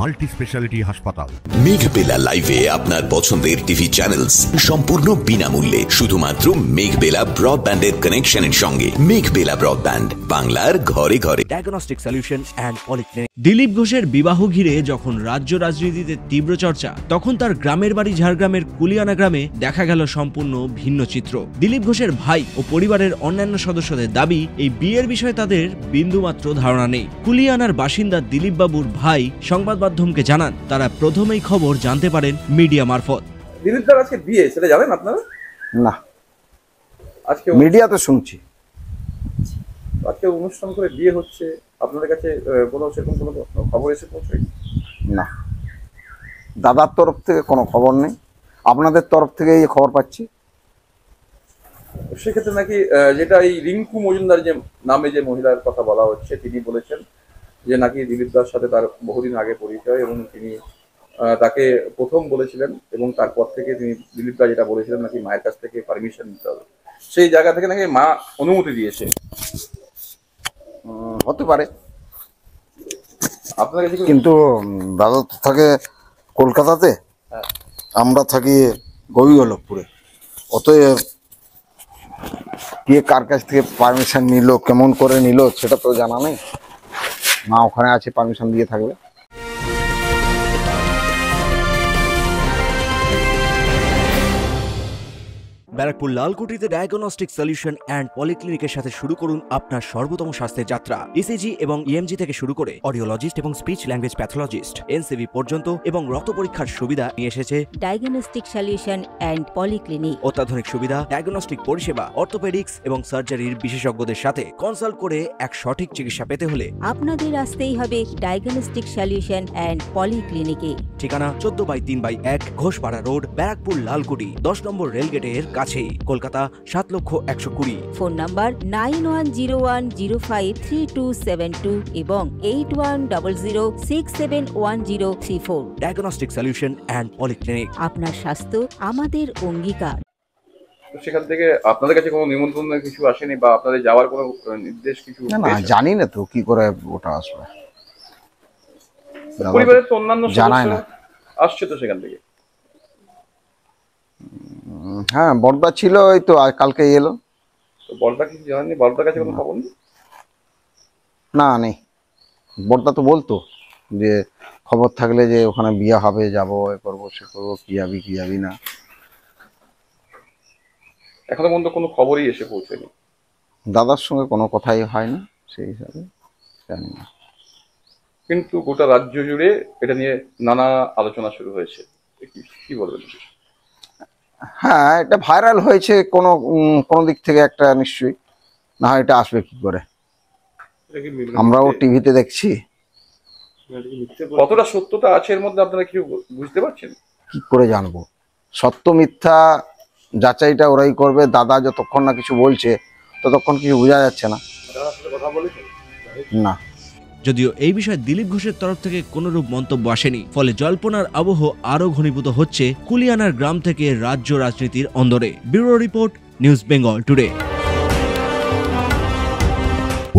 Multi speciality হাসপাতাল। মেঘবেলা লাইভে আপনার পছন্দের টিভি চ্যানেলস সম্পূর্ণ বিনামূল্যে, শুধুমাত্র মেঘবেলা ব্রডব্যান্ডের কানেকশনের সঙ্গে। মেঘবেলা ব্রডব্যান্ড, বাংলার ঘরে ঘরে। Diagnostic solution and polyclinic. Dilip ঘোষের বিবাহ ঘিরে যখন রাজ্য রাজনীতিতে তীব্র চর্চা, তখন তার গ্রামের বাড়ি ঝাড়গ্রামের কুলিয়ানা গ্রামে দেখা গেল সম্পূর্ণ ভিন্ন চিত্র। দিলীপ ঘোষের ভাই ও পরিবারের অন্যান্য সদস্যদের দাবি, এই বিয়ের বিষয়ে তাদের বিন্দুমাত্র ধারণা নেই। কুলিয়ানার বাসিন্দা দিলীপ বাবুর ভাই সংবাদ মাধ্যমকে জানান, তারা প্রথমেই খবর জানতে পারেন মিডিয়া মারফত। দিলীপ দার আজকে বিয়ে, সেটা জানেন আপনারা? না, আজকে মিডিয়াতে শুনছি। আজকে অনুষ্ঠান করে বিয়ে হচ্ছে, আপনাদের কাছে কোনো সেরকম কোনো খবর এসে পৌঁছায়? না, দাদার তরফ থেকে কোনো খবর নেই, আপনাদের তরফ থেকে এই খবর পাচ্ছি। সেক্ষেত্রে নাকি যেটা এই রিঙ্কু মজুমদার যে নামে যে মহিলার কথা বলা হচ্ছে, তিনি বলেছেন যে নাকি দিলীপ দার সাথে তার বহুদিন আগে পরিচয় এবং তিনি তাকে প্রথম বলেছিলেন এবং তারপর থেকে তিনি দিলীপ দা যেটা বলেছিলেন নাকি মায়ের কাছ থেকে পারমিশন নিতে হবে, সেই জায়গা থেকে নাকি মা অনুমতি দিয়েছে। হতে পারে, আপনার কাছে কিন্তু দাদা তো থাকে কলকাতাতে, আমরা থাকি গোবিন্দপুরে। অতএব কে কার কাছ থেকে পারমিশন নিল, কেমন করে নিল, সেটা তো জানা নেই। মা ওখানে আছে, পারমিশন দিয়ে থাকবে। ব্যারাকপুর লালকুটিতে ডায়াগনস্টিক সলিউশন অ্যান্ড পলিক্লিনিকের সাথে শুরু করুন আপনার সর্বোত্তম স্বাস্থ্যের যাত্রা। ইসিজি এবং ইএমজি থেকে শুরু করে অডিওলজিস্ট এবং স্পিচ ল্যাঙ্গুয়েজ প্যাথোলজিস্ট, এনসিভি পর্যন্ত এবং রক্ত পরীক্ষার সুবিধা নিয়ে এসেছে ডায়াগনস্টিক সলিউশন অ্যান্ড পলিক্লিনিক। অত্যাধুনিক সুবিধা, ডায়াগনস্টিক পরিষেবা, অর্থোপেডিক্স এবং সার্জারির বিশেষজ্ঞদের সাথে কনসাল্ট করে এক সঠিক চিকিৎসা পেতে হলে আপনাদের আসতেই হবে ডায়াগনস্টিক সলিউশন অ্যান্ড পলিক্লিনিকে। ঠিকানা 14/3/1 ঘোষপাড়া রোড, ব্যারাকপুর লালকুটি, 10 নম্বর রেলগেটের কাছেই, কলকাতা 7,20,020। ফোন নাম্বার 9101053272 এবং 8100671034। Diagnostic solution and polyclinic. আপনার স্বাস্থ্য আমাদের অঙ্গীকার। সেখান থেকে আপনাদের কাছে কোনো নিমন্ত্রণ কিছু আসেনি বা আপনাদের যাওয়ার কোনো নির্দেশ কিছু? না, জানি না তো কি করে ওটা আসবে। পরিবারের তো অন্যান্য জানাই না, আসছে তো সেখান থেকে। হ্যাঁ, বড়দা ছিল, ওই তো কালকে এলো। বড়দা কিছু জানেনি? বড়দার কাছে কোনো খবর নেই? না, নেই। বড়দা তো বলতো যে খবর থাকলে যে ওখানে বিয়ে হবে, যাবো, এ করবো, সে করবো, কি যাবি কি যাবি না। এখনো পর্যন্ত কোনো খবরই এসে পৌঁছেনি। দাদার সঙ্গে কোনো কথাই হয় না, সেই হিসাবে জানি না। কিন্তু গোটা রাজ্য জুড়ে এটা নিয়ে নানা আলোচনা শুরু হয়েছে, কি বলবেন? হ্যাঁ, এটা ভাইরাল হয়েছে কোনো দিক থেকে একটা, নিশ্চয়ই, না হয় এটা আসবে কি করে? আমরাও টিভিতে দেখছি। কতটা সত্যতা আছে এর মধ্যে আপনারা কিছু বুঝতে পারছেন? কি করে জানবো? সত্য মিথ্যা যাচাইটা ওরাই করবে। দাদা যতক্ষণ না কিছু বলছে ততক্ষণ কিছু বোঝা যাচ্ছে না। না, যদিও এই বিষয়ে দিলীপ ঘোষের তরফ থেকে কোনরূপ মন্তব্য আসেনি, ফলে জল্পনার আবহ আরো ঘনীভূত হচ্ছে কুলিয়ানার গ্রাম থেকে রাজ্য রাজনীতির অন্দরে। Bureau report, news Bengal today.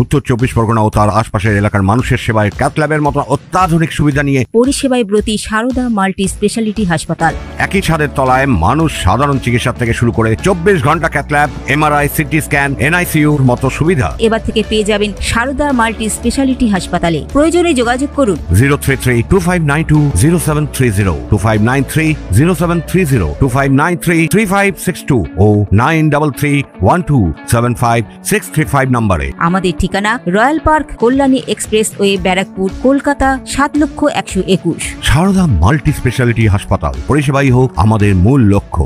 উত্তর 24 পরগনা ও তার আশপাশের এলাকার মানুষের সেবায় ক্যাথ ল্যাবের মতো অত্যাধুনিক সুবিধা নিয়ে পরিষেবায় ব্রতী সারদা মাল্টি স্পেশালিটি হাসপাতাল। একই ছাদের তলায় মানুষ সাধারণ চিকিৎসা থেকে শুরু করে 24 ঘন্টা cath lab, MRI, CT scan, এনআইসিইউর মতো সুবিধা এবার থেকে পেয়ে যাবেন সারদা মাল্টি স্পেশালিটি হাসপাতালে। প্রয়োজনে যোগাযোগ করুন 033-2592-0730, 2593-0730, 2593-3562 ও 9331275635 নম্বরে। আমাদের ঠিকানা Royal Park, Kalyani expressway, Barrackpore, Kolkata 7,01,21। Sarada multi speciality হাসপাতাল, পরিষেবাই হোক আমাদের মূল লক্ষ্য।